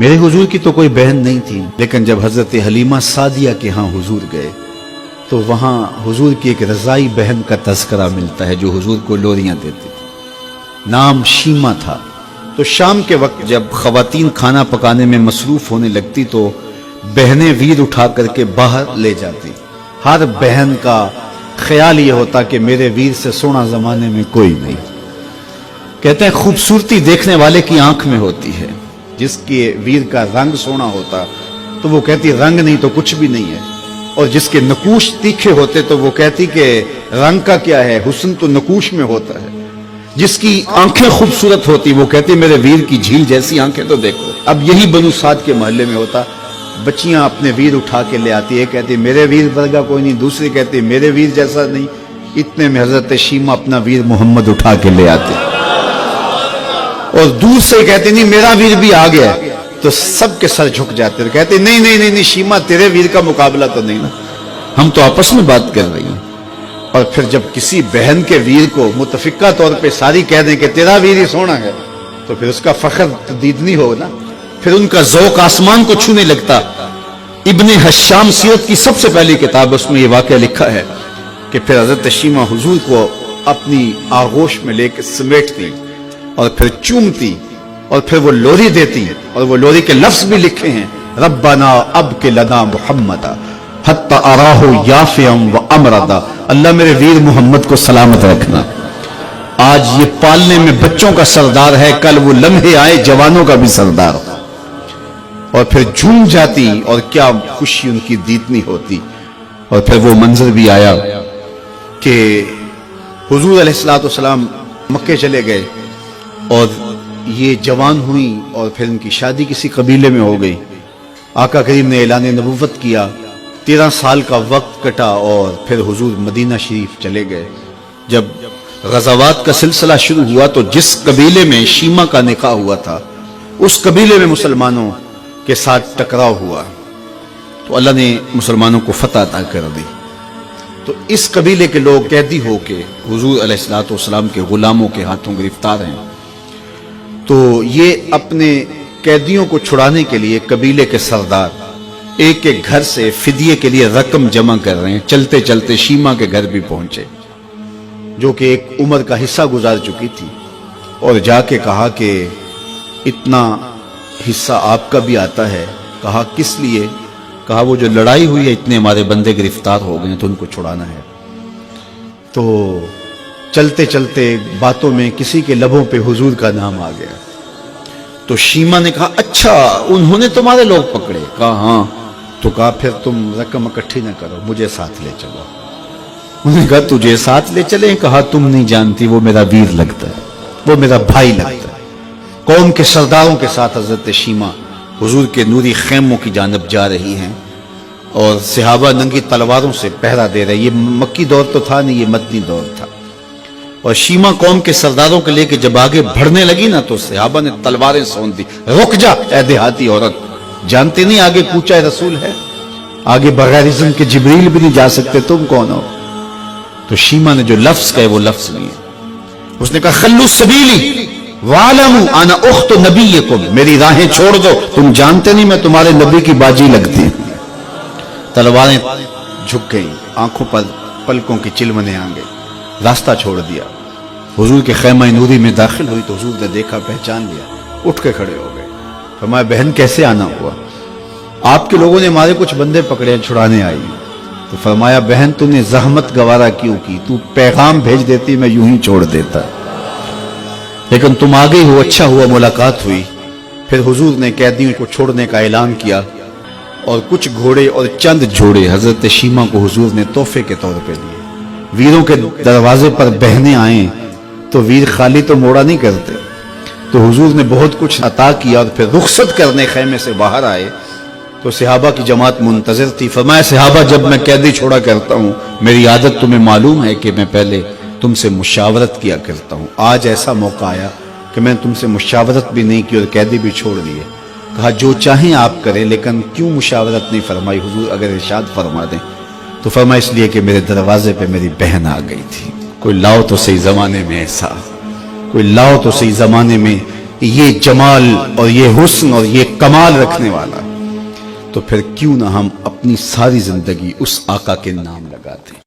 میرے حضور کی تو کوئی بہن نہیں تھی، لیکن جب حضرت حلیمہ سعدیہ کے ہاں حضور گئے تو وہاں حضور کی ایک رضائی بہن کا تذکرہ ملتا ہے جو حضور کو لوریاں دیتی تھی، نام شیمہ تھا۔ تو شام کے وقت جب خواتین کھانا پکانے میں مصروف ہونے لگتی تو بہنیں ویر اٹھا کر کے باہر لے جاتی۔ ہر بہن کا خیال یہ ہوتا کہ میرے ویر سے سونا زمانے میں کوئی نہیں۔ کہتے ہیں خوبصورتی دیکھنے والے کی آنکھ میں ہوتی ہے، جس کے ویر کا رنگ سونا ہوتا تو وہ کہتی رنگ نہیں تو کچھ بھی نہیں ہے، اور جس کے نقوش تیکھے ہوتے تو وہ کہتی کہ رنگ کا کیا ہے، حسن تو نقوش میں ہوتا ہے۔ جس کی آنکھیں خوبصورت ہوتی وہ کہتی میرے ویر کی جھیل جیسی آنکھیں تو دیکھو۔ اب یہی بنو سعد کے محلے میں ہوتا، بچیاں اپنے ویر اٹھا کے لے آتی، ایک کہتی میرے ویر ورگا کوئی نہیں، دوسری کہتی میرے ویر جیسا نہیں۔ اتنے میں حضرت شیمہ اپنا ویر محمد اٹھا کے لے آتے اور دور سے کہتے نہیں میرا ویر بھی آ گیا، تو سب کے سر جھک جاتے، کہتے نہیں نہیں نہیں نہیں شیمہ تیرے ویر کا مقابلہ تو نہیں نا، ہم تو آپس میں بات کر رہی ہیں۔ اور پھر جب کسی بہن کے ویر کو متفقہ طور پہ ساری کہہ دیں کہ تیرا ویر ہی سونا ہے تو پھر اس کا فخر تردید نہیں ہوگا نا، پھر ان کا ذوق آسمان کو چھونے لگتا۔ ابن حشام سیرت کی سب سے پہلی کتاب، اس میں یہ واقعہ لکھا ہے کہ پھر حضرت شیمہ حضور کو اپنی آغوش میں لے کے سمیٹتی اور پھر چومتی اور پھر وہ لوری دیتی، اور وہ لوری کے لفظ بھی لکھے ہیں، ربنا ابق لنا محمدا حتی اراہ یافعا وامردا، اللہ میرے ویر محمد کو سلامت رکھنا۔ آج یہ پالنے میں بچوں کا سردار ہے، کل وہ لمحے آئے جوانوں کا بھی سردار، اور پھر جھوم جاتی اور کیا خوشی ان کی دیدنی ہوتی۔ اور پھر وہ منظر بھی آیا کہ حضور علیہ السلام مکے چلے گئے اور یہ جوان ہوئی اور پھر ان کی شادی کسی قبیلے میں ہو گئی۔ آقا کریم نے اعلان نبوت کیا، 13 سال کا وقت کٹا اور پھر حضور مدینہ شریف چلے گئے۔ جب غزوات کا سلسلہ شروع ہوا تو جس قبیلے میں شیمہ کا نکاح ہوا تھا اس قبیلے میں مسلمانوں کے ساتھ ٹکراؤ ہوا تو اللہ نے مسلمانوں کو فتح عطا کر دی۔ تو اس قبیلے کے لوگ قیدی ہو کے حضور علیہ السلام کے غلاموں کے ہاتھوں گرفتار ہیں۔ تو یہ اپنے قیدیوں کو چھڑانے کے لیے قبیلے کے سردار ایک ایک گھر سے فدیے کے لیے رقم جمع کر رہے ہیں۔ چلتے چلتے شیمہ کے گھر بھی پہنچے جو کہ ایک عمر کا حصہ گزار چکی تھی، اور جا کے کہا کہ اتنا حصہ آپ کا بھی آتا ہے۔ کہا کس لیے؟ کہا وہ جو لڑائی ہوئی ہے اتنے ہمارے بندے گرفتار ہو گئے تو ان کو چھڑانا ہے۔ تو چلتے چلتے باتوں میں کسی کے لبوں پہ حضور کا نام آ گیا تو شیمہ نے کہا اچھا انہوں نے تمہارے لوگ پکڑے؟ کہا ہاں۔ تو کہا پھر تم رقم اکٹھی نہ کرو، مجھے ساتھ لے چلو۔ انہوں نے کہا تجھے ساتھ لے چلیں؟ کہا تم نہیں جانتی وہ میرا ویر لگتا ہے، وہ میرا بھائی لگتا ہے۔ قوم کے سرداروں کے ساتھ حضرت شیمہ حضور کے نوری خیموں کی جانب جا رہی ہیں اور صحابہ ننگی تلواروں سے پہرا دے رہے۔ یہ مکی دور تو تھا نہیں، یہ مدنی دور تھا۔ اور شیمہ قوم کے سرداروں کے لے کے جب آگے بڑھنے لگی نا تو صحابہ نے تلواریں سون دی، رک جا اے دیہاتی عورت، جانتے نہیں آگے کوچہ رسول ہے، آگے بغیر اذن کے جبریل بھی نہیں جا سکتے، تم کون ہو؟ تو شیمہ نے جو لفظ کہے وہ لفظ نہیں ہے، اس نے کہا خلو سبیلی وَعَلَمُوا أَنَا أُخْتُ نَبِيِّكُمْ، میری راہیں چھوڑ دو، تم جانتے نہیں میں تمہارے نبی کی باجی لگتی ہوں۔ تلواریں جھک گئیں، آنکھوں پر پلکوں کی چلمنے آ گئی، راستہ چھوڑ دیا۔ حضور کے خیمہ نوری میں داخل ہوئی تو حضور نے دیکھا، پہچان لیا، اٹھ کے کھڑے ہو گئے۔ فرمایا بہن کیسے آنا ہوا؟ آپ کے لوگوں نے ہمارے کچھ بندے پکڑے چھڑانے آئی۔ تو فرمایا بہن تو نے زحمت گوارا کیوں کی؟ تو پیغام بھیج دیتی میں یوں ہی چھوڑ دیتا، لیکن تم آ گئی ہو، اچھا ہوا ملاقات ہوئی۔ پھر حضور نے قیدیوں کو چھوڑنے کا اعلان کیا اور کچھ گھوڑے اور چند جوڑے حضرت شیمہ کو حضور نے تحفے کے طور پہ دیے۔ ویروں کے دروازے پر بہنیں آئیں تو ویر خالی تو موڑا نہیں کرتے، تو حضور نے بہت کچھ عطا کیا۔ اور پھر رخصت کرنے خیمے سے باہر آئے تو صحابہ کی جماعت منتظر تھی۔ فرمایا صحابہ جب میں قیدی چھوڑا کرتا ہوں میری عادت تمہیں معلوم ہے کہ میں پہلے تم سے مشاورت کیا کرتا ہوں، آج ایسا موقع آیا کہ میں تم سے مشاورت بھی نہیں کی اور قیدی بھی چھوڑ دیے۔ کہا جو چاہیں آپ کریں، لیکن کیوں مشاورت نہیں فرمائی؟ حضور اگر ارشاد فرما دیں تو فرمایا اس لیے کہ میرے دروازے پہ میری بہن آ گئی تھی۔ کوئی لاؤ تو صحیح زمانے میں ایسا، کوئی لاؤ تو صحیح زمانے میں یہ جمال اور یہ حسن اور یہ کمال رکھنے والا، تو پھر کیوں نہ ہم اپنی ساری زندگی اس آقا کے نام لگاتے ہیں۔